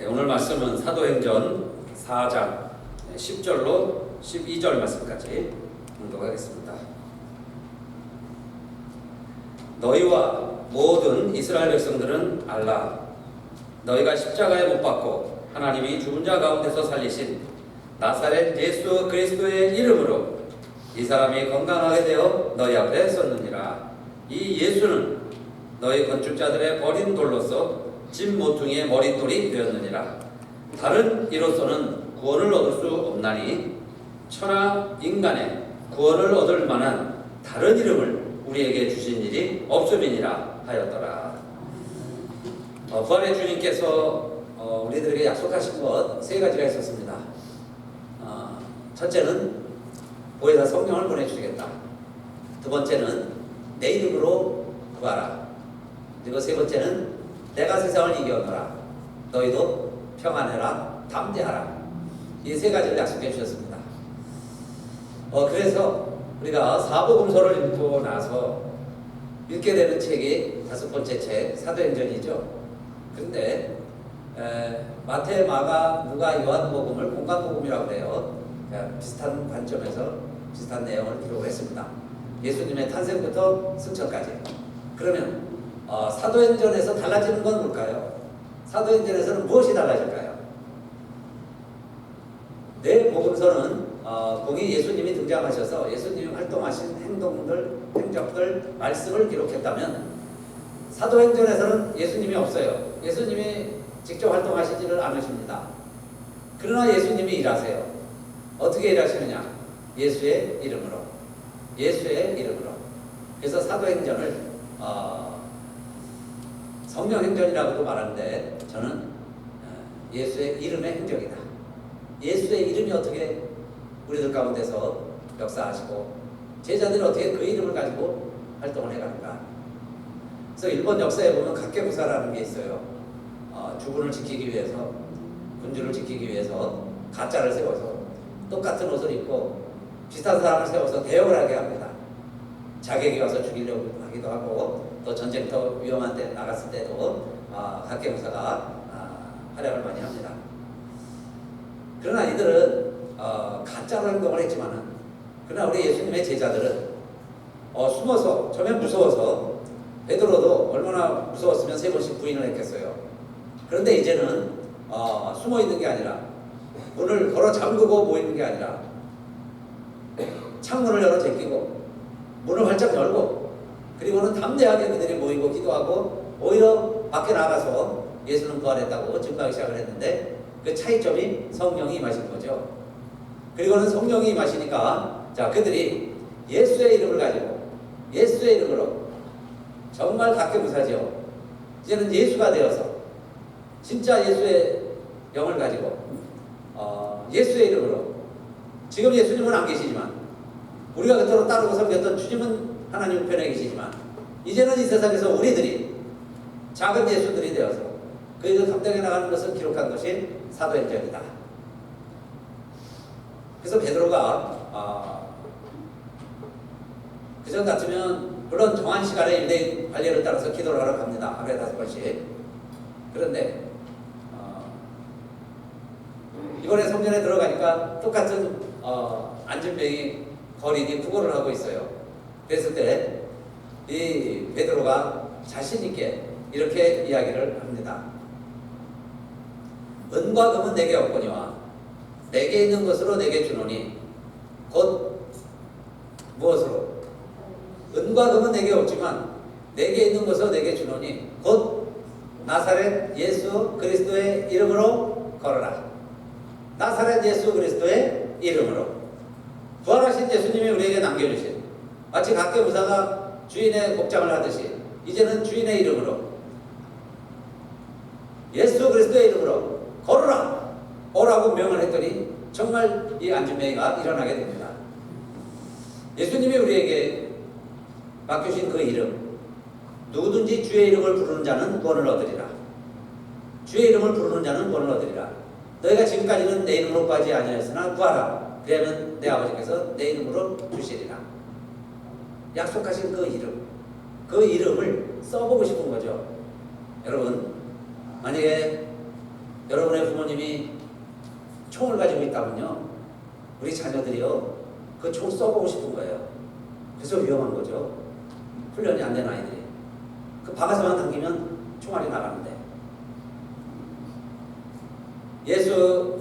오늘 말씀은 사도행전 4장 10절로 12절 말씀까지 공독하겠습니다. 너희와 모든 이스라엘 백성들은 알라. 너희가 십자가에 못 박고 하나님이 죽은 자 가운데서 살리신 나사렛 예수 그리스도의 이름으로 이 사람이 건강하게 되어 너희 앞에 섰느니라. 이 예수는 너희 건축자들의 버린 돌로서 집 모퉁이의 머릿돌이 되었느니라. 다른 이로서는 구원을 얻을 수 없나니 천하 인간의 구원을 얻을 만한 다른 이름을 우리에게 주신 일이 없음이니라 하였더라. 부활의 주님께서 우리들에게 약속하신 것 세 가지가 있었습니다. 첫째는 보혜사 성령을 보내주시겠다. 두 번째는 내 이름으로 구하라. 그리고 세 번째는 내가 세상을 이겨노라. 너희도 평안해라. 담대하라. 이 세 가지를 약속해 주셨습니다. 그래서 우리가 사복음서를 읽고 나서 읽게 되는 책이 다섯 번째 책 사도행전이죠. 그런데 마태, 마가, 누가, 요한복음을 공간복음이라고 해요. 비슷한 관점에서 비슷한 내용을 기록했습니다. 예수님의 탄생부터 승천까지. 그러면 사도행전에서 달라지는 건 뭘까요? 사도행전에서는 무엇이 달라질까요? 네 복음서는 거기 예수님이 등장하셔서 예수님이 활동하신 행동들, 행적들, 말씀을 기록했다면 사도행전에서는 예수님이 없어요. 예수님이 직접 활동하시지를 않으십니다. 그러나 예수님이 일하세요. 어떻게 일하시느냐? 예수의 이름으로. 예수의 이름으로. 그래서 사도행전을 성령행전이라고도 말하는데 저는 예수의 이름의 행적이다. 예수의 이름이 어떻게 우리들 가운데서 역사하시고 제자들이 어떻게 그 이름을 가지고 활동을 해가는가. 그래서 일본 역사에 보면 각계부사라는 게 있어요. 주군을 지키기 위해서, 군주를 지키기 위해서 가짜를 세워서 똑같은 옷을 입고 비슷한 사람을 세워서 대역을 하게 합니다. 자객이 와서 죽이려고 하기도 하고 또 전쟁터 위험한 데 나갔을 때도 각계부사가 활약을 많이 합니다. 그러나 이들은 가짜로 행동을 했지만은 그러나 우리 예수님의 제자들은 숨어서 처음엔 무서워서 베드로도 얼마나 무서웠으면 세 번씩 부인을 했겠어요. 그런데 이제는 숨어 있는 게 아니라 문을 걸어 잠그고 모이는 게 아니라 창문을 열어 제끼고 문을 활짝 열고 그리고는 담대하게 그들이 모이고 기도하고 오히려 밖에 나가서 예수는 부활했다고 증거하기 시작을 했는데 그 차이점이 성령이 임하신 거죠. 그리고는 성령이 임하시니까 그들이 예수의 이름을 가지고 예수의 이름으로 정말 각계부사죠. 이제는 예수가 되어서 진짜 예수의 영을 가지고 예수의 이름으로 지금 예수님은 안 계시지만 우리가 그토록 따르고 섬겼던 주님은 하나님 편에 계시지만 이제는 이 세상에서 우리들이 작은 예수들이 되어서 그 일을 감당해 나가는 것을 기록한 것이 사도행전이다. 그래서 베드로가 그전 같으면 물론 정한 시간에 유대인 관례를 따라서 기도를 하러 갑니다. 하루에 5번씩. 그런데 이번에 성전에 들어가니까 똑같은 안진병이 거리니 구걸을 하고 있어요. 그랬을 때 이 베드로가 자신 있게 이렇게 이야기를 합니다. 은과 금은 내게 없거니와 내게 있는 것으로 내게 주노니 곧 무엇으로? 은과 금은 내게 없지만 내게 있는 것으로 내게 주노니 곧 나사렛 예수 그리스도의 이름으로 걸어라. 나사렛 예수 그리스도의 이름으로. 부활하신 예수님이 우리에게 남겨주신 마치 각계부사가 주인의 복장을 하듯이 이제는 주인의 이름으로 예수 그리스도의 이름으로 걸어라! 오라고 명을 했더니 정말 이 안진뱅이가 일어나게 됩니다. 예수님이 우리에게 맡겨주신 그 이름, 누구든지 주의 이름을 부르는 자는 구원을 얻으리라. 주의 이름을 부르는 자는 구원을 얻으리라. 너희가 지금까지는 내 이름으로 구하지 아니하였으나 구하라. 그러면 내 아버지께서 내 이름으로 주시리라. 약속하신 그 이름, 그 이름을 써보고 싶은 거죠. 여러분, 만약에 여러분의 부모님이 총을 가지고 있다면요, 우리 자녀들이요, 그 총 쏘고 싶은 거예요. 그래서 위험한 거죠. 훈련이 안 된 아이들이. 그 박아서만 당기면 총알이 나가는데. 예수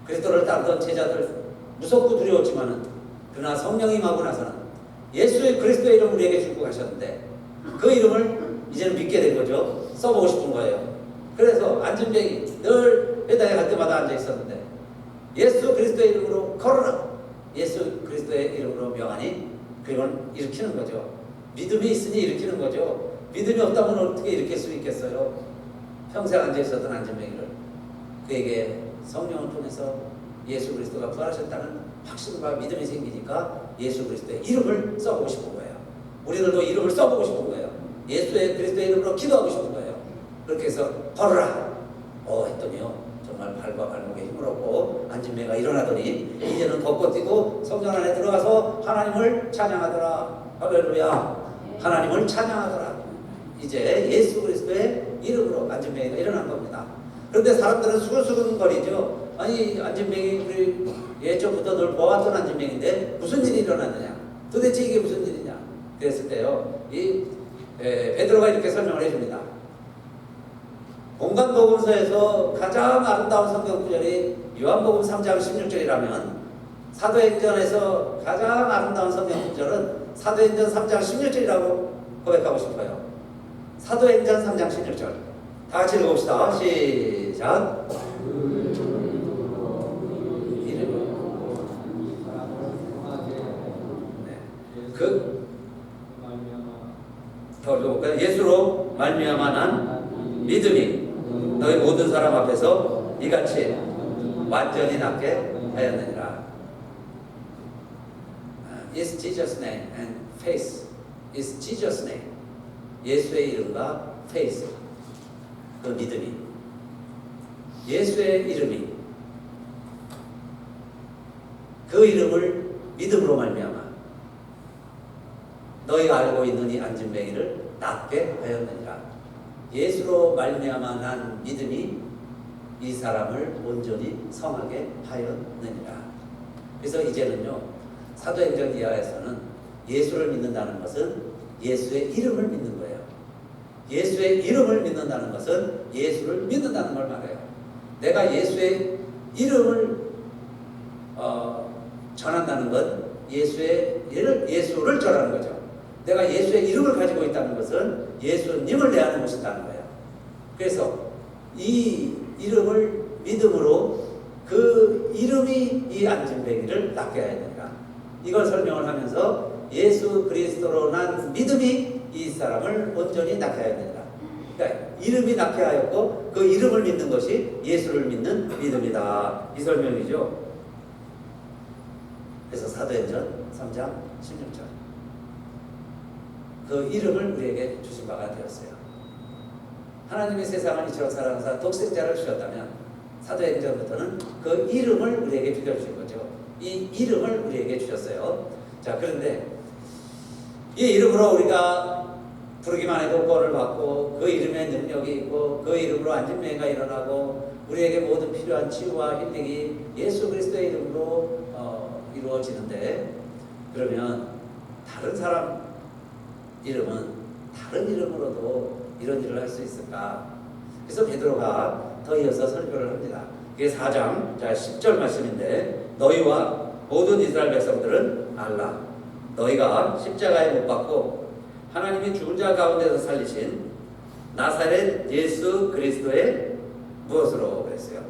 그리스도를 따르던 제자들 무섭고 두려웠지만은, 그러나 성령이 임하고 나서는 예수의 그리스도의 이름을 우리에게 주고 가셨는데, 그 이름을 이제는 믿게 된 거죠. 써보고 싶은 거예요. 그래서 안진뱅이 늘 회당에 갈 때마다 앉아 있었는데, 예수 그리스도의 이름으로 걸어라, 예수 그리스도의 이름으로 명하니, 그걸 일으키는 거죠. 믿음이 있으니 일으키는 거죠. 믿음이 없다면 어떻게 일으킬 수 있겠어요? 평생 앉아 있었던 안진뱅이를 그에게 성령을 통해서 예수 그리스도가 부활하셨다는 확신과 믿음이 생기니까 예수 그리스도의 이름을 써보고 싶은 거예요. 우리들도 이름을 써보고 싶은 거예요. 예수의 그리스도의 이름으로 기도하고 싶은 거예요. 그렇게 해서 걸어라 했더니요, 정말 발과 발목에 힘을 얻고 안진뱅이가 일어나더니 이제는 걷고 뛰고 성전 안에 들어가서 하나님을 찬양하더라. 할렐루야. 하나님을 찬양하더라. 이제 예수 그리스도의 이름으로 안진뱅이가 일어난 겁니다. 그런데 사람들은 수근수근거리죠. 아니, 안진뱅이 우리 예전부터 늘 보았던 안진뱅인데 무슨 일이 일어났느냐, 도대체 이게 무슨 일이냐. 그랬을 때요, 베드로가 이렇게 설명을 해줍니다. 공간복음서에서 가장 아름다운 성경 구절이 요한복음 3장 16절이라면, 사도행전에서 가장 아름다운 성경 구절은 사도행전 3장 16절이라고 고백하고 싶어요. 사도행전 3장 16절 다 같이 읽어봅시다. 시작. 더 읽어볼까요? 예수로 말미암아 난 믿음이 너희 모든 사람 앞에서 이같이 완전히 낫게 하였느니라. It's Jesus' name and faith. It's Jesus' name. 예수의 이름과 faith. 그 믿음이. 예수의 이름이. 그 이름을 믿음으로 말미암아 너희가 알고 있는 이 안진뱅이를 낫게 하였느니라. 예수로 말미암아 난 믿음이 이 사람을 온전히 성하게 하였느니라. 그래서 이제는요, 사도행전 이하에서는 예수를 믿는다는 것은 예수의 이름을 믿는 거예요. 예수의 이름을 믿는다는 것은 예수를 믿는다는 걸 말해요. 내가 예수의 이름을 전한다는 건 예수를 전하는 거죠. 내가 예수의 이름을 가지고 있다는 것은 예수님을 내하는 것이라는 거예요. 그래서 이 이름을 믿음으로, 그 이름이 이 안진뱅이를 낫게 해야 되니까, 이걸 설명을 하면서 예수 그리스도로 난 믿음이 이 사람을 온전히 낫게 해야 된다. 그러니까 이름이 낫게 하였고 그 이름을 믿는 것이 예수를 믿는 믿음이다. 이 설명이죠. 그래서 사도행전 3장 16절 그 이름을 우리에게 주신 바가 되었어요. 하나님이 세상을 이처럼 사랑하사 독생자를 주셨다면 사도행전부터는 그 이름을 우리에게 비춰주신 거죠. 이 이름을 우리에게 주셨어요. 자, 그런데 이 이름으로 우리가 부르기만 해도 구원을 받고, 그 이름에 능력이 있고, 그 이름으로 안진뱅이가 일어나고, 우리에게 모든 필요한 치유와 힐링이 예수 그리스도의 이름으로 이루어지는데, 그러면 다른 사람 이름은 다른 이름으로도 이런 일을 할 수 있을까? 그래서 베드로가 더 이어서 설교를 합니다. 이게 4장 10절 말씀인데, 너희와 모든 이스라엘 백성들은 알라. 너희가 십자가에 못 박고 하나님이 죽은 자 가운데서 살리신 나사렛 예수 그리스도의 무엇으로 그랬어요?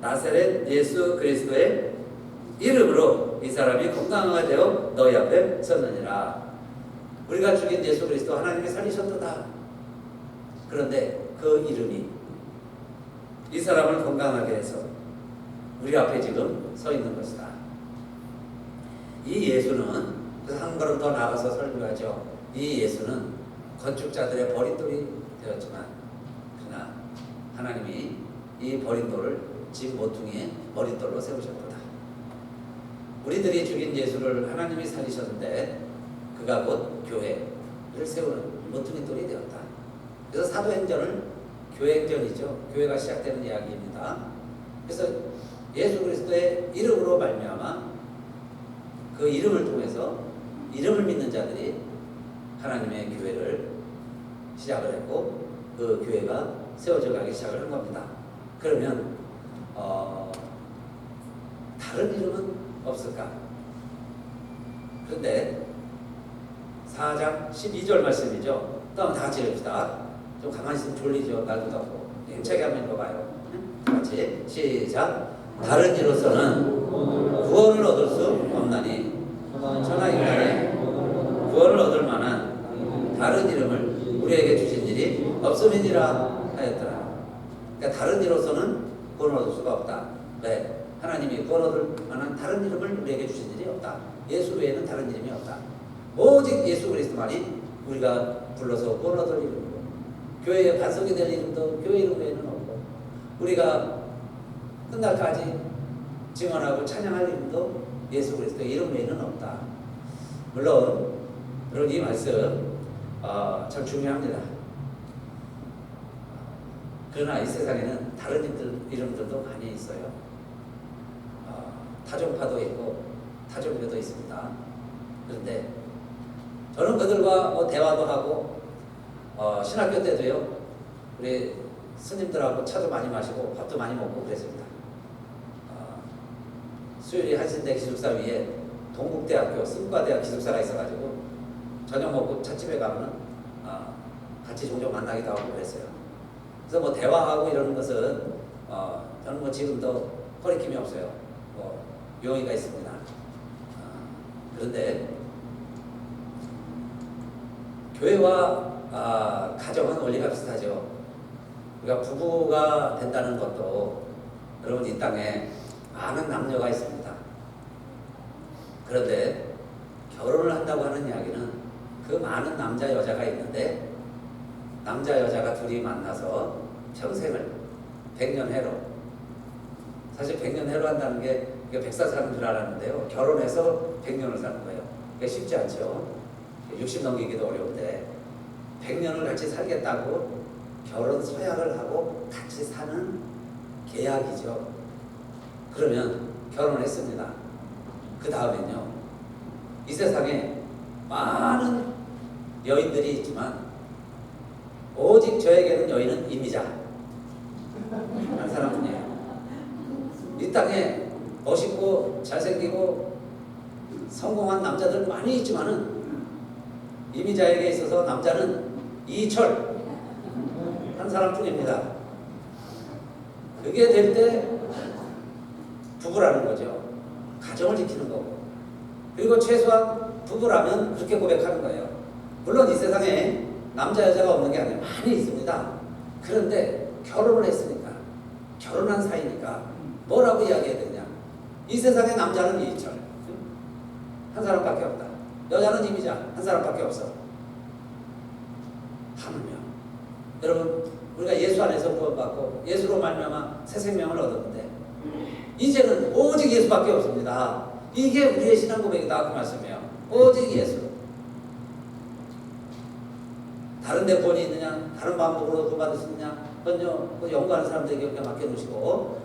나사렛 예수 그리스도의 이름으로 이 사람이 건강하게 되어 너희 앞에 섰느니라. 우리가 죽인 예수 그리스도 하나님이 살리셨도다. 그런데 그 이름이 이 사람을 건강하게 해서 우리 앞에 지금 서 있는 것이다. 이 예수는, 그래서 한 걸음 더 나가서 설교하죠. 이 예수는 건축자들의 버린돌이 되었지만, 그러나 하나님이 이 버린돌을 집 모퉁이의 버린돌로 세우셨도다. 우리들이 죽인 예수를 하나님이 살리셨는데 그가 곧 교회를 세우는 모퉁이돌이 되었다. 그래서 사도행전을 교회 행전이죠. 교회가 시작되는 이야기입니다. 그래서 예수 그리스도의 이름으로 말미암아 그 이름을 통해서 이름을 믿는 자들이 하나님의 교회를 시작을 했고 그 교회가 세워져 가기 시작을 한 겁니다. 그러면 다른 이름은 없을까? 그런데 4장 12절 말씀이죠. 또 한번 다 같이 읽읍시다. 좀 가만히 있으면 졸리죠. 날도 덥고. 힘차게 한번 읽어봐요. 같이 시작. 다른 이로서는 구원을 얻을 수 없나니 천하 인간의 구원을 얻을 만한 다른 이름을 우리에게 주신 일이 없음이니라 하였더라. 그러니까 다른 이로서는 구원을 얻을 수가 없다. 왜? 하나님이 구원 얻을 만한 다른 이름을 우리에게 주신 일이 없다. 예수 외에는 다른 이름이 없다. 오직 예수 그리스도만이 우리가 불러서 구원 얻을 이름이고 교회의 반석이 될 이름도 교회 이름 외에는 없고 우리가 끝날까지 증언하고 찬양할 이름도 예수 그리스도의 이름 외에는 없다. 물론 여러분 이 말씀 참 중요합니다. 그러나 이 세상에는 다른 이름들도 많이 있어요. 타종파도 있고 타종교도 있습니다. 그런데 저는 그들과 뭐 대화도 하고 신학교 때도요 우리 스님들하고 차도 많이 마시고 밥도 많이 먹고 그랬습니다. 수요일에 한신대 기숙사 위에 동국대학교 승과대학 기숙사가 있어가지고 저녁 먹고 찻집에 가면 같이 종종 만나기도 하고 그랬어요. 그래서 뭐 대화하고 이러는 것은 저는 뭐 지금도 거리낌이 없어요. 뭐 용의가 있습니다. 그런데 교회와 가정은 원리가 비슷하죠. 우리가 부부가 된다는 것도 여러분 이 땅에 많은 남녀가 있습니다. 그런데 결혼을 한다고 하는 이야기는 그 많은 남자 여자가 있는데 남자 여자가 둘이 만나서 평생을 100년 해로 사실 100년 해로 한다는 게 백살 사는 줄 알았는데요. 결혼해서 100년을 사는 거예요. 그게 쉽지 않죠. 60 넘기기도 어려운데 100년을 같이 살겠다고 결혼 서약을 하고 같이 사는 계약이죠. 그러면 결혼했습니다. 그 다음엔요. 이 세상에 많은 여인들이 있지만 오직 저에게는 여인은 이미자 한 사람뿐이에요. 이 땅에 멋있고 잘생기고 성공한 남자들 많이 있지만은 이미자에게 있어서 남자는 이철 한 사람뿐입니다. 그게 될 때 부부라는 거죠. 가정을 지키는 거고. 그리고 최소한 부부라면 그렇게 고백하는 거예요. 물론 이 세상에 남자 여자가 없는 게 아니라 많이 있습니다. 그런데 결혼을 했으니까 결혼한 사이니까 뭐라고 이야기해야 되냐. 이 세상에 남자는 이철 한 사람밖에 없다. 여자는 이미자 한 사람밖에 없어. 하물며 여러분 우리가 예수 안에서 구원받고 예수로 말미암아 새 생명을 얻었는데 이제는 오직 예수밖에 없습니다. 이게 우리의 신앙 고백이다 그 말씀이에요. 오직 예수. 다른 데 구원이 있느냐 다른 방법으로 구원받을 수 있느냐 그건요 그 연구하는 사람들에게 그냥 맡겨놓으시고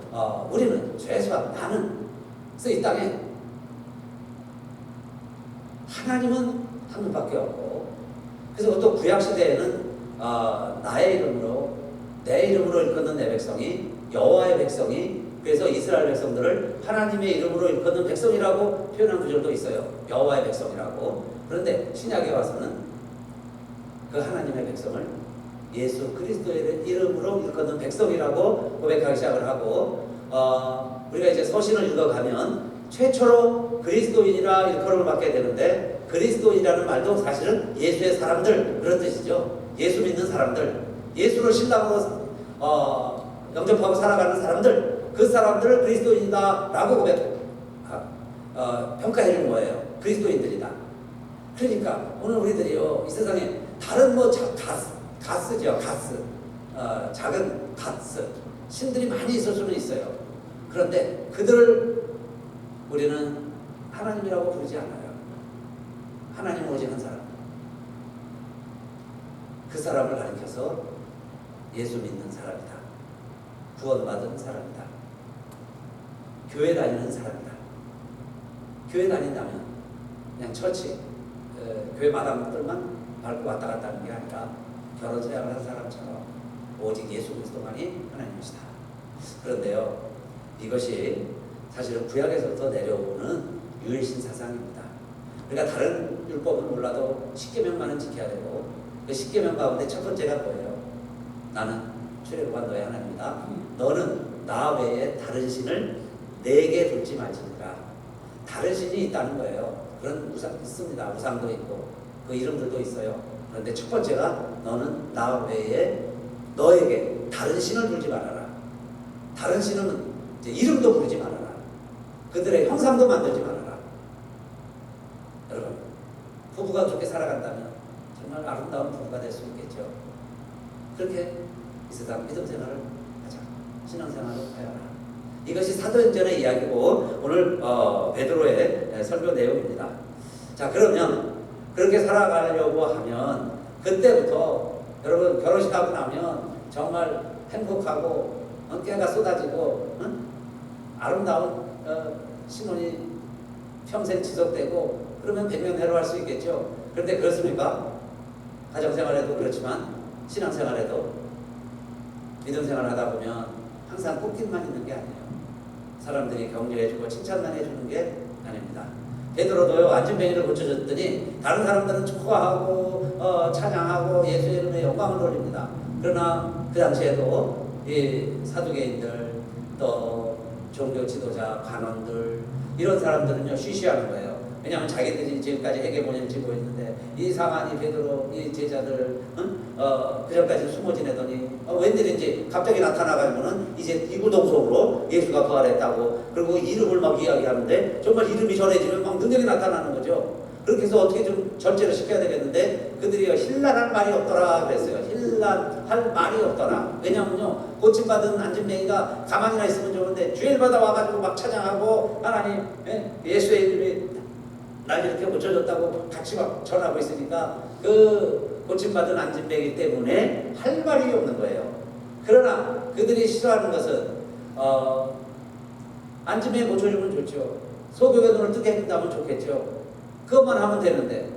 우리는 최소한 나는 그래서 이 땅에 하나님은 한 분밖에 없고 그래서 또 구약시대에는 나의 이름으로 내 이름으로 일컫는 내 백성이 여호와의 백성이 그래서 이스라엘 백성들을 하나님의 이름으로 일컫는 백성이라고 표현한 구절도 있어요. 여호와의 백성이라고. 그런데 신약에 와서는 그 하나님의 백성을 예수 그리스도의 이름으로 일컫는 백성이라고 고백하기 시작을 하고 우리가 이제 서신을 읽어가면 최초로 그리스도인이라 일컬음을 받게 되는데 그리스도인이라는 말도 사실은 예수의 사람들 그런 뜻이죠. 예수 믿는 사람들 예수를 신랑으로 영접하고 살아가는 사람들 그 사람들을 그리스도인이다 라고 평가해 준 거예요. 그리스도인들이다. 그러니까 오늘 우리들이요 이 세상에 다른 뭐 가스죠. 가스 작은 가스 신들이 많이 있을 수는 있어요. 그런데 그들을 우리는 하나님이라고 부르지 않아요. 하나님 오직 한 사람. 그 사람을 가리켜서 예수 믿는 사람이다. 구원받은 사람이다. 교회 다니는 사람이다. 교회 다닌다면 그냥 처치, 교회 마당들만 밟고 왔다 갔다 하는 게 아니라 결혼 생활을 한 사람처럼 오직 예수 그리스도만이 하나님이시다. 그런데요, 이것이 사실은 구약에서부터 내려오는 유일신 사상입니다. 그러니까 다른 율법은 몰라도 십계명만은 지켜야 되고, 그 십계명 가운데 첫 번째가 뭐예요? 나는 출애굽한 너의 하나님이다. 너는 나 외에 다른 신을 내게 둘지 말지니라. 다른 신이 있다는 거예요. 그런 우상 있습니다. 우상도 있고 그 이름들도 있어요. 그런데 첫 번째가 너는 나 외에 너에게 다른 신을 두지 말아라. 다른 신은 이제 이름도 부르지 말아라. 그들의 형상도 만들지 말아라. 여러분, 부부가 그렇게 살아간다면 정말 아름다운 부부가 될 수 있겠죠. 그렇게 이 세상 믿음 생활을 하자. 신앙생활을 하여라. 이것이 사도행전의 이야기고 오늘 베드로의 설교 내용입니다. 자, 그러면 그렇게 살아가려고 하면 그때부터 여러분 결혼식하고 나면 정말 행복하고 깨가 쏟아지고 아름다운 신혼이 평생 지속되고 그러면 백년해로 할 수 있겠죠. 그런데 그렇습니까? 가정생활에도 그렇지만 신앙생활에도 믿음생활 하다 보면 항상 꽃길만 있는 게 아니에요. 사람들이 격려해주고 칭찬만 해주는 게 아닙니다. 베드로도요, 안진뱅이를 고쳐줬더니 다른 사람들은 축하하고 찬양하고 예수의 이름에 영광을 돌립니다. 그러나 그 당시에도 이 사두개인들 또 종교 지도자 관원들 이런 사람들은요 쉬쉬하는 거예요. 왜냐하면 자기들이 지금까지 해계본을 지고 있는데 이 상한이 베드로 이 제자들 그 전까지 숨어 지내더니 웬일인지 갑자기 나타나가지고는 이제 이구동성으로 예수가 부활했다고 그리고 이름을 막 이야기하는데 정말 이름이 전해지면 막 능력이 나타나는 거죠. 그렇게 해서 어떻게 좀 절제를 시켜야 되겠는데 그들이 힐난할 말이 없더라 그랬어요. 힐난할 말이 없더라. 왜냐면요 고침받은 안진뱅이가 가만히나 있으면 좋은데 주일 받아 와가지고 막 찬양하고 하나님 예수의 이름이 날 이렇게 고쳐줬다고 같이 막 전하고 있으니까 그 고침받은 안진뱅이 때문에 할 말이 없는 거예요. 그러나 그들이 싫어하는 것은 안진뱅이 고쳐주면 좋죠. 소교의 눈을 뜨게 해준다면 좋겠죠. 그것만 하면 되는데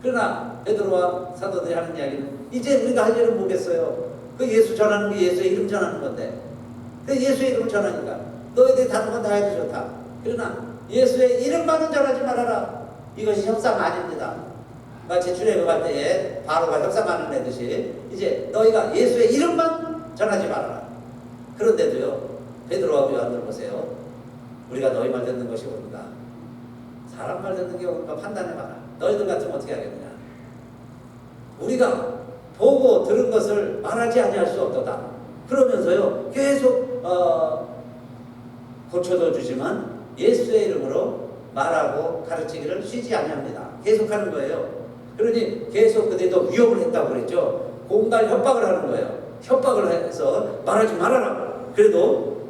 그러나 베드로와 사도들이 하는 이야기는 이제 우리가 할 일은 뭐겠어요? 그 예수 전하는 게 예수의 이름 전하는 건데 그 예수의 이름을 전하니까 너희들이 다른 건 다 해도 좋다. 그러나 예수의 이름만은 전하지 말아라. 이것이 협상 아닙니다. 마치 출애굽할 때에 바로가 협상하는 애듯이 이제 너희가 예수의 이름만 전하지 말아라. 그런데도요 베드로와 요한을 보세요. 우리가 너희 말 듣는 것이 옳은가? 사람 말 듣는 게 옳은가 판단해봐라. 너희들 같으면 어떻게 하겠느냐? 우리가 보고 들은 것을 말하지 아니할 수 없도다. 그러면서요 계속 고쳐도 주지만 예수의 이름으로 말하고 가르치기를 쉬지 아니합니다. 계속하는 거예요. 그러니 계속 그들도 위협을 했다고 그랬죠. 공갈 협박을 하는 거예요. 협박을 해서 말하지 말아라. 그래도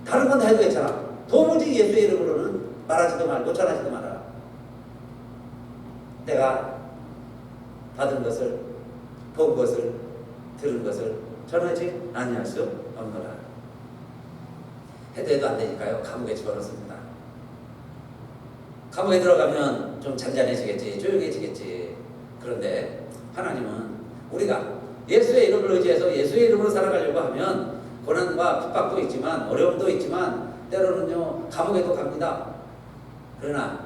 다른 건 다 해도 괜찮아. 도무지 예수의 이름으로는 말하지도 말고 전하지도 말아라. 내가 받은 것을 본 것을 들은 것을 전하지 아니할 수 없노라. 해도 안 되니까요. 감옥에 집어넣습니다. 감옥에 들어가면 좀 잔잔해지겠지, 조용해지겠지. 그런데 하나님은 우리가 예수의 이름을 의지해서 예수의 이름으로 살아가려고 하면 고난과 핍박도 있지만 어려움도 있지만 때로는요 감옥에도 갑니다. 그러나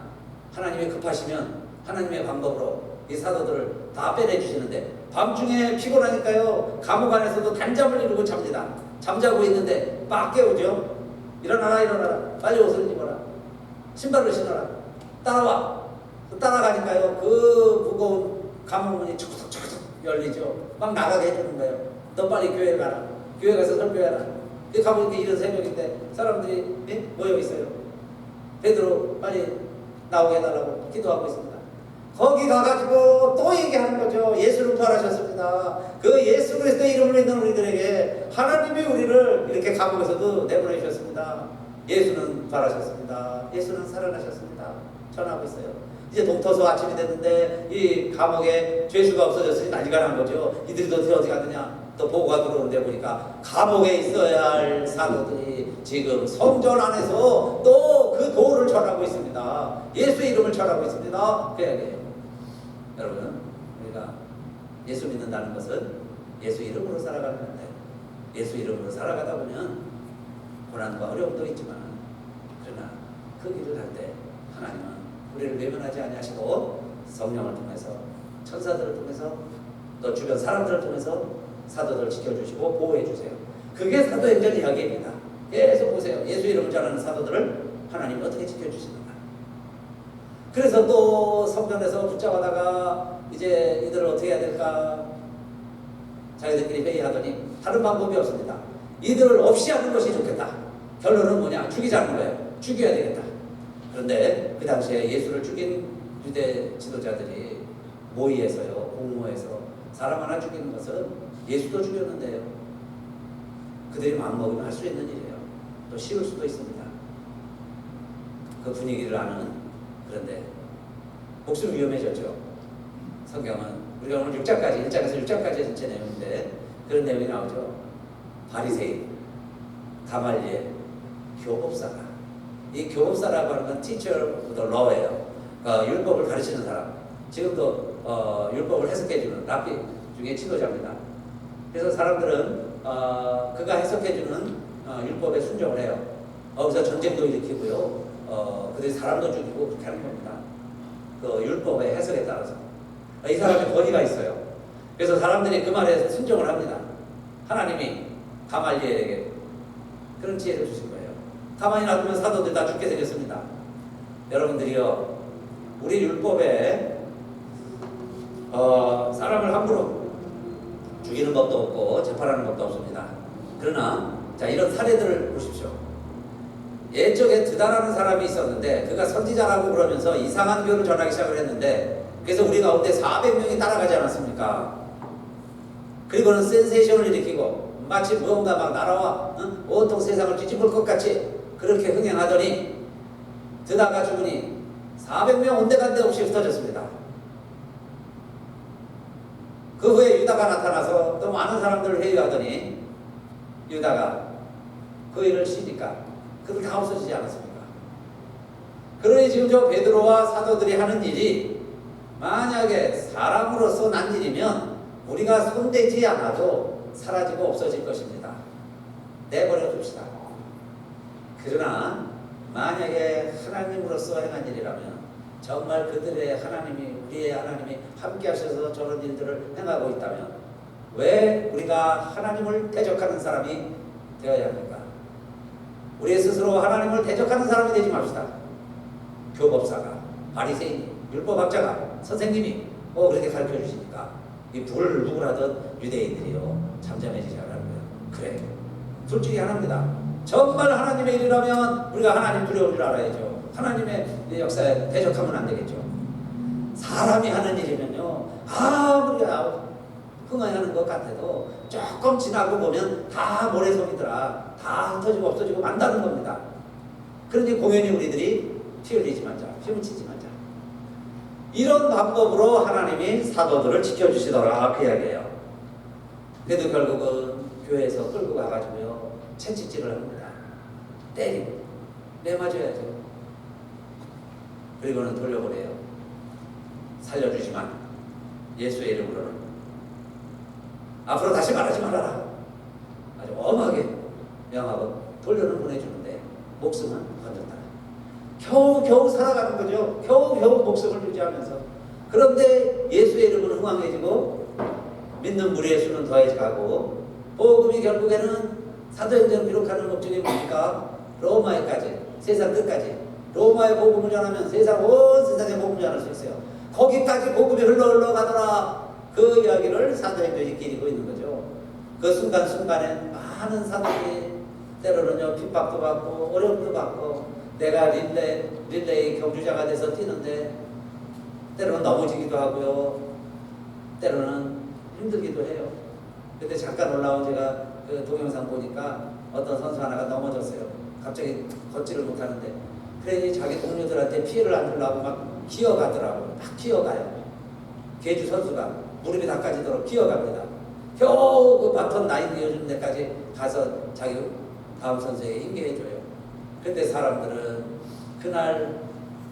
하나님이 급하시면 하나님의 방법으로 이 사도들을 다 빼내주시는데 밤중에 피곤하니까요 감옥 안에서도 단잠을 이루고 잡니다. 잠자고 있는데 막 깨우죠. 일어나라 일어나라 빨리 옷을 입어라 신발을 신어라 따라와. 따라가니까요 그 무거운 감옥문이 촉촉촉촉 열리죠. 막 나가게 해주는 거예요. 너 빨리 교회 가라. 교회 가서 설교해라. 이 감옥이 이런 새벽인데 사람들이 모여 있어요. 베드로 빨리 나오게 해달라고 기도하고 있습니다. 거기 가가지고 또 얘기하는 거죠. 예수를 부활하셨습니다. 그 예수 그리스도의 이름으로 있는 우리들에게 하나님이 우리를 이렇게 감옥에서도 내보내주셨습니다. 예수는 부활하셨습니다. 예수는 살아나셨습니다. 전하고 있어요. 이제 동터서 아침이 됐는데 이 감옥에 죄수가 없어졌으니 난리가 난 거죠. 이들이 어떻게 가느냐. 또 보고가 들어오는데 보니까 감옥에 있어야 할 사도들이 지금 성전 안에서 또 그 도를 전하고 있습니다. 예수의 이름을 전하고 있습니다. 그 이야기예요. 여러분, 우리가 예수 믿는다는 것은 예수 이름으로 살아가는 건데, 예수 이름으로 살아가다 보면 고난과 어려움도 있지만, 그러나 그 길을 갈 때 하나님은 우리를 외면하지 아니하시고 성령을 통해서, 천사들을 통해서, 또 주변 사람들을 통해서 사도들을 지켜주시고 보호해주세요. 그게 사도행전 이야기입니다. 계속 보세요. 예수 이름을 전하는 사도들을 하나님이 어떻게 지켜주시는가. 그래서 또 성전에서 붙잡아다가 이제 이들을 어떻게 해야 될까, 자기들끼리 회의하더니 다른 방법이 없습니다. 이들을 없이 하는 것이 좋겠다. 결론은 뭐냐? 죽이자는 거예요. 죽여야 되겠다. 그런데 그 당시에 예수를 죽인 유대 지도자들이 모의해서요, 공모해서 사람 하나 죽이는 것은 예수도 죽였는데요, 그들이 마음먹으면 할 수 있는 일이에요. 또 쉬울 수도 있습니다. 그 분위기를 아는. 그런데 목숨 위험해졌죠. 성경은 우리가 오늘 6장까지, 1장에서 6장까지 전체 내용인데 그런 내용이 나오죠. 바리새인, 가말리엘, 교법사가. 이 교법사라고 하는 건 teacher of the law예요. 율법을 가르치는 사람. 지금도 율법을 해석해주는 랍비 중에 지도자입니다. 그래서 사람들은 그가 해석해주는 율법에 순종을 해요. 거기서 전쟁도 일으키고요, 그들이 사람도 죽이고 그렇게 하는 겁니다. 그 율법의 해석에 따라서. 이 사람의 권위가 있어요. 그래서 사람들이 그 말에 순종을 합니다. 하나님이 가말리엘에게 그런 지혜를 주신 거예요. 가만히 놔두면 사도들 다 죽게 생겼습니다. 여러분들이요, 우리 율법에 사람을 함부로 죽이는 법도 없고 재판하는 법도 없습니다. 그러나 자, 이런 사례들을 보십시오. 옛적에 드다라는 사람이 있었는데 그가 선지자라고 그러면서 이상한 교를 전하기 시작을 했는데, 그래서 우리 가운데 400명이 따라가지 않았습니까? 그리고는 센세이션을 일으키고 마치 무언가 막 날아와 온통 세상을 뒤집을 것 같이 그렇게 흥행하더니 드다가 죽으니 400명 온데간데 없이 흩어졌습니다. 그 후에 유다가 나타나서 또 많은 사람들을 회유하더니 유다가 그 일을 쉬니까 그들 다 없어지지 않았습니까? 그러니 지금 저 베드로와 사도들이 하는 일이 만약에 사람으로서 난 일이면 우리가 손대지 않아도 사라지고 없어질 것입니다. 내버려 둡시다. 그러나 만약에 하나님으로서 행한 일이라면 정말 그들의 하나님이, 우리의 하나님이 함께 하셔서 저런 일들을 행하고 있다면 왜 우리가 하나님을 대적하는 사람이 되어야 합니까? 우리 스스로 하나님을 대적하는 사람이 되지 맙시다. 교법사가, 바리새인이, 율법학자가, 선생님이 그렇게 가르쳐 주시니까 이 부글부글하던 유대인들이요 잠잠해지지 않았고요. 그래, 솔직히 하나입니다. 정말 하나님의 일이라면 우리가 하나님 두려울 줄 알아야죠. 하나님의 역사에 대적하면 안 되겠죠. 사람이 하는 일이면요, 아무리 흥하는 것 같아도 조금 지나고 보면 다 모래성이더라, 다 흩어지고 없어지고 만다는 겁니다. 그러니 공연히 우리들이 피 흘리지 말자, 피 묻히지 말자. 이런 방법으로 하나님이 사도들을 지켜주시더라, 그 이야기예요. 그래도 결국은 교회에서 끌고 가가지고요 채찍질을 합니다. 때리고 내맞아야죠. 그리고는 돌려보내요. 살려주지만 예수의 이름으로는 앞으로 다시 말하지 말아라, 아주 엄하게 명하고 돌려는 보내주는데 목숨은 건졌다. 겨우 살아가는 거죠. 겨우 목숨을 유지하면서. 그런데 예수의 이름은 흥황해지고 믿는 무리의 수는 더해지고 복음이 결국에는 사도행전을 기록하는 목적이 뭡니까? 로마에까지, 세상 끝까지 로마의 복음을 전하면 세상 온 세상에 복음을 전할 수 있어요. 거기까지 복음이 흘러가더라, 그 이야기를 사도행전이 기리고 있는 거죠. 그 순간순간에 많은 사람들이 때로는요 핍박도 받고 어려움도 받고, 내가 릴레이 경주자가 돼서 뛰는데 때로는 넘어지기도 하고요, 때로는 힘들기도 해요. 근데 잠깐 올라온 제가 그 동영상 보니까 어떤 선수 하나가 넘어졌어요. 갑자기 걷지를 못하는데, 그러니 자기 동료들한테 피해를 안 주려고 막 기어가더라고요. 막 기어가요. 계주 선수가 무릎이 닦아지도록 기어갑니다. 겨우 그 바톤 나이 되어주는 데까지 가서 자기 다음 선수에게 인계해줘요. 근데 사람들은 그날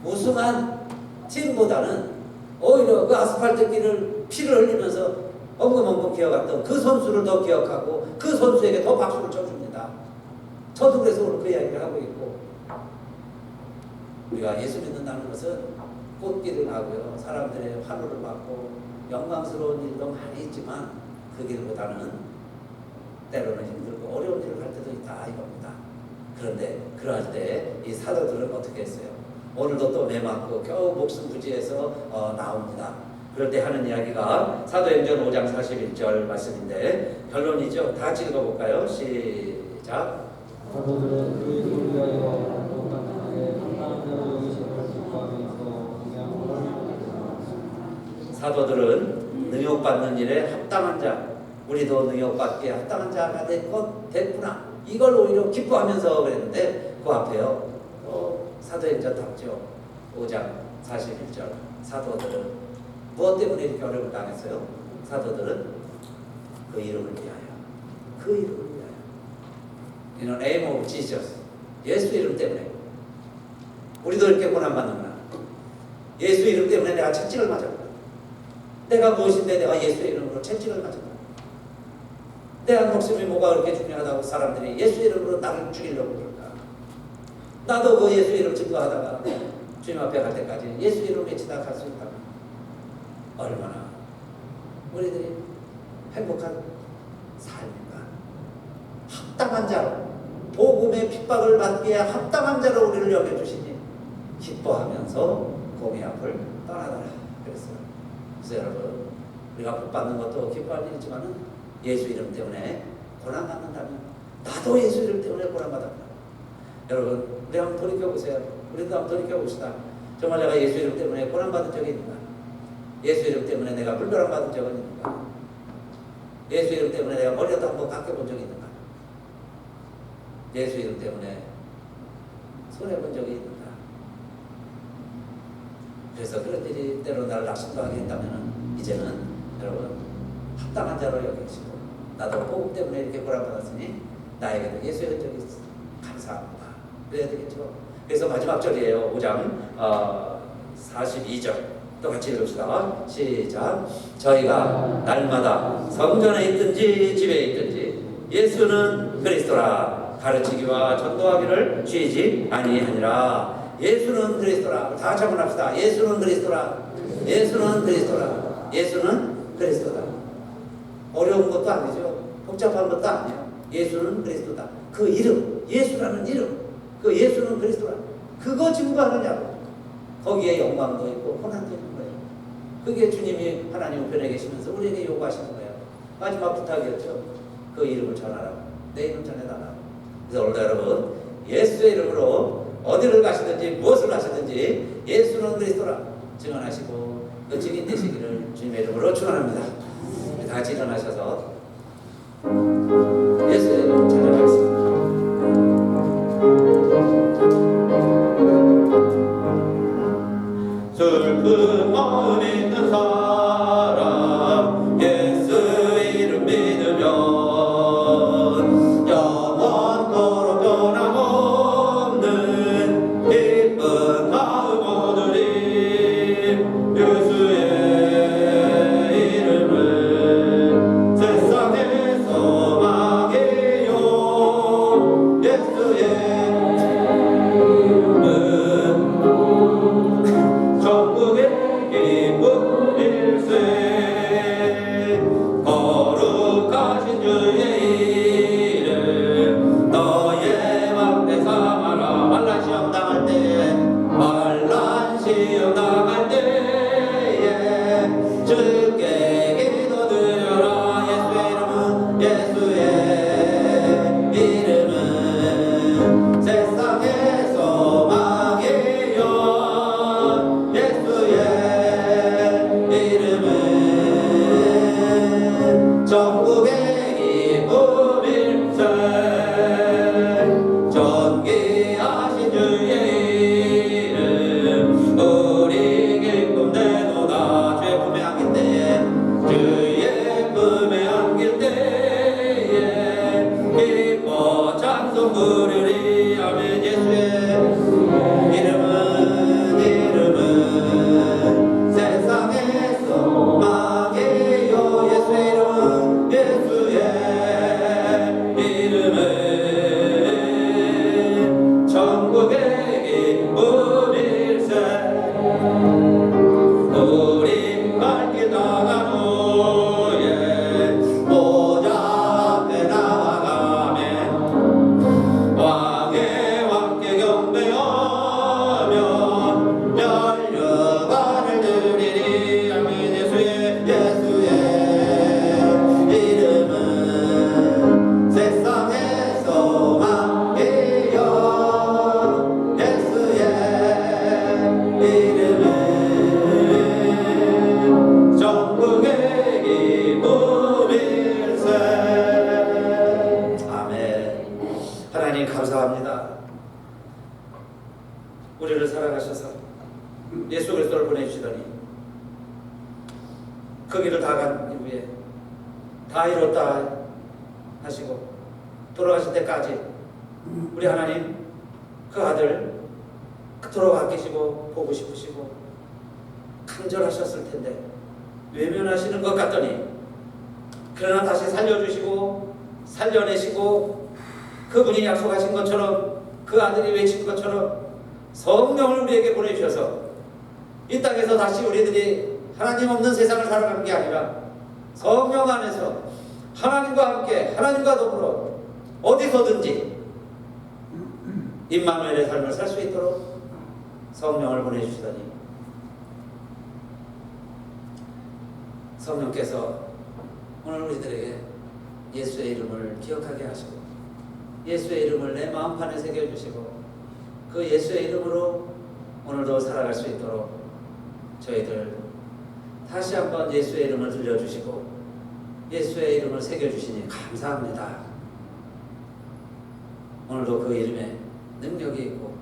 우승한 팀보다는 오히려 그 아스팔트 길을 피를 흘리면서 엉금엉금 기어갔던 그 선수를 더 기억하고 그 선수에게 더 박수를 쳐줍니다. 저도 그래서 오늘 그 이야기를 하고 있고, 우리가 예수 믿는다는 것은 꽃길을 가고요, 사람들의 환호를 받고 영광스러운 일도 많이 있지만 그 길보다는 때로는 힘들고 어려운 일을 할 때도 있다 이겁니다. 그런데 그럴 때 이 사도들은 어떻게 했어요? 오늘도 또 매맞고 겨우 목숨 부지해서 나옵니다. 그럴 때 하는 이야기가 사도행전 5장 41절 말씀인데 결론이죠. 다 같이 읽어볼까요? 시작. 사도들은 그리스도를 위하여 똑같하게 합당한 자로 여기심을 기뻐하면서 사도들은 능욕받는 일에 합당한 자, 우리도 능욕받기에 합당한 자가 됐구나, 이걸 오히려 기뻐하면서 그랬는데 그 앞에요 사도행전답죠. 5장 41절. 사도들은 무엇 때문에 이렇게 어려움을 당했어요? 사도들은 그 이름을 위하여, 그 이름을 위하여. In the name of Jesus. 예수 이름 때문에. 우리도 이렇게 고난받는구나. 예수 이름 때문에 내가 채찍을 맞았구나. 내가 무엇인데 내가 예수 이름으로 채찍을 맞았구나. 내 목숨이 뭐가 그렇게 중요하다고 사람들이 예수 이름으로 나를 죽이려고 그럴까? 나도 그 예수 이름 증거하다가 주님 앞에 갈 때까지 예수 이름 외치다 갈 수 있다면 얼마나 우리들이 행복한 삶인가. 합당한 자로, 복음의 핍박을 받기에 합당한 자로 우리를 여겨주시니 기뻐하면서 공의 앞을 떠나더라 그랬어요. 그래서 여러분, 우리가 복 받는 것도 기뻐할 일이지만 예수 이름 때문에 고난받는다면 나도 예수 이름 때문에 고난받았구나. 여러분, 우리 한번 돌이켜보세요. 우리도 한번 돌이켜봅시다. 정말 내가 예수 이름 때문에 고난받은 적이 있는가? 예수 이름 때문에 내가 불벼락받은 적은 있는가? 예수 이름 때문에 내가 머리라도 한번 깎여본 적이 있는가? 예수 이름 때문에 손해본 적이 있는가? 그래서 그런 일이 때로 나를 낙심하게 했다면 이제는 여러분, 합당한 자로 여기시고 나도 복음 때문에 이렇게 고난받았으니 나에게도 예수의 흔적이 있어. 감사합니다. 그래야 되겠죠. 그래서 마지막 절이에요. 5장 42절. 또 같이 읽읍시다. 시작. 저희가 날마다 성전에 있든지 집에 있든지 예수는 그리스도라 가르치기와 전도하기를 쉬지 아니하니라. 예수는 그리스도라. 다 같이 한번 합시다. 예수는 그리스도라. 예수는 그리스도라. 예수는 그리스도다. 어려운 것도 아니죠. 복잡한 것도 아니에요. 예수는 그리스도다. 그 이름, 예수라는 이름, 그 예수는 그리스도라. 그거 증거하느냐고. 거기에 영광도 있고 고난도 있는 거예요. 그게 주님이 하나님 우편에 계시면서 우리에게 요구하시는 거예요. 마지막 부탁이었죠. 그 이름을 전하라고. 내 이름 전해달라고. 그래서 오늘도 여러분, 예수의 이름으로 어디를 가시든지 무엇을 하시든지 예수는 그리스도라 증언하시고 그 증인 되시기를 주님의 이름으로 축원합니다. 다 같이 일어나셔서 예수의 이름을 찬양하겠습니다. 슬픈 마음 있는 사람 예수 이름 믿으면 영원토록 변함없는 기쁜 마음 얻으리. 예수의 이름을 세상에서 막이 부르리 아멘. 예수의 이름은 세상의 소망이요. 예수의 이름은 천국의 기쁨일세. 우리 밝게 나간 후에 보좌 앞에 나가며 왕의 왕께 경배하며 면류관을 드리리 아멘. 예수의 이름은 세상의 소망이요. 예수의 이름은 전국의 기쁨일세. 아멘. 하나님 감사합니다. 우리를 사랑하셔서 예수 그리스도를 보내주시더니 그 길을 다 간 이후에 다 이뤘다 하시고 돌아가실 때까지 우리 하나님 그 아들 그토록 아끼시고 보고 싶으시고 간절하셨을 텐데 외면하시는 것 같더니 그러나 다시 살려주시고 살려내시고 그분이 약속하신 것처럼 그 아들이 외친 것처럼 성령을 우리에게 보내주셔서 이 땅에서 다시 우리들이 하나님 없는 세상을 살아가는 게 아니라 성령 안에서 하나님과 함께 하나님과 더불어 어디서든지 임마누엘의 삶을 살 수 있도록 성령을 보내주시더니 성령께서 오늘 우리들에게 예수의 이름을 기억하게 하시고 예수의 이름을 내 마음판에 새겨주시고 그 예수의 이름으로 오늘도 살아갈 수 있도록 저희들 다시 한번 예수의 이름을 들려주시고 예수의 이름을 새겨주시니 감사합니다. 오늘도 그 이름에 능력이 있고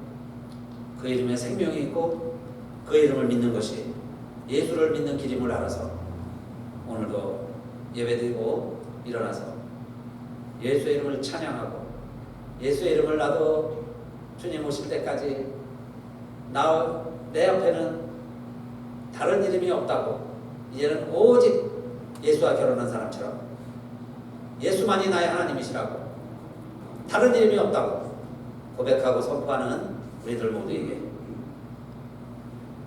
그 이름에 생명이 있고 그 이름을 믿는 것이 예수를 믿는 길임을 알아서 오늘도 예배드리고 일어나서 예수의 이름을 찬양하고 예수의 이름을 나도 주님 오실 때까지 내 앞에는 다른 이름이 없다고 이제는 오직 예수와 결혼한 사람처럼 예수만이 나의 하나님이시라고 다른 이름이 없다고 고백하고 선포하는 우리들 모두에게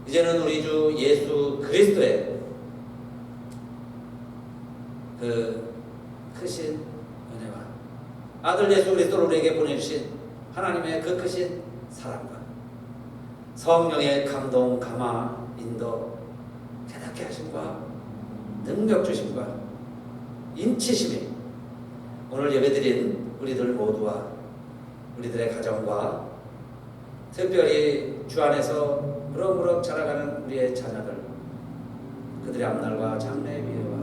이제는 우리 주 예수 그리스도의 그 크신 은혜와 아들 예수 그리스도를 우리에게 보내주신 하나님의 그 크신 사랑과 성령의 감동, 감화, 인도, 깨닫게 하심과 능력 주심과 인치심이 오늘 예배드린 우리들 모두와 우리들의 가정과 특별히 주 안에서 무럭무럭 자라가는 우리의 자녀들 그들의 앞날과 장래의 미래와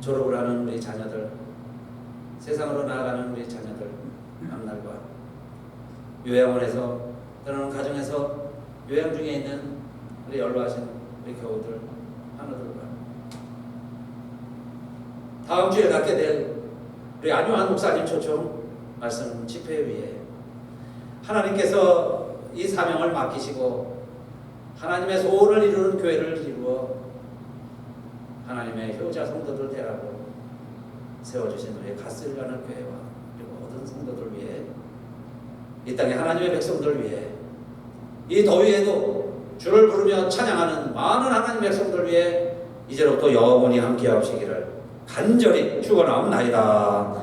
졸업을 하는 우리 자녀들 세상으로 나아가는 우리 자녀들 앞날과 요양원에서 때로는 가정에서 요양 중에 있는 우리 연로하신 우리 교우들 하나들과 다음 주에 갖게 될 우리 안요한 목사님 초청 말씀 집회 위에 하나님께서 이 사명을 맡기시고 하나님의 소원을 이루는 교회를 이루어 하나님의 효자 성도들 되라고 세워주신 우리 갓슬가는 교회와 그리고 모든 성도들 위해 이 땅의 하나님의 백성들 위해 이 더위에도 주를 부르며 찬양하는 많은 하나님의 백성들 위해 이제로부터 영원히 함께 하시기를 간절히 축원하옵나이다.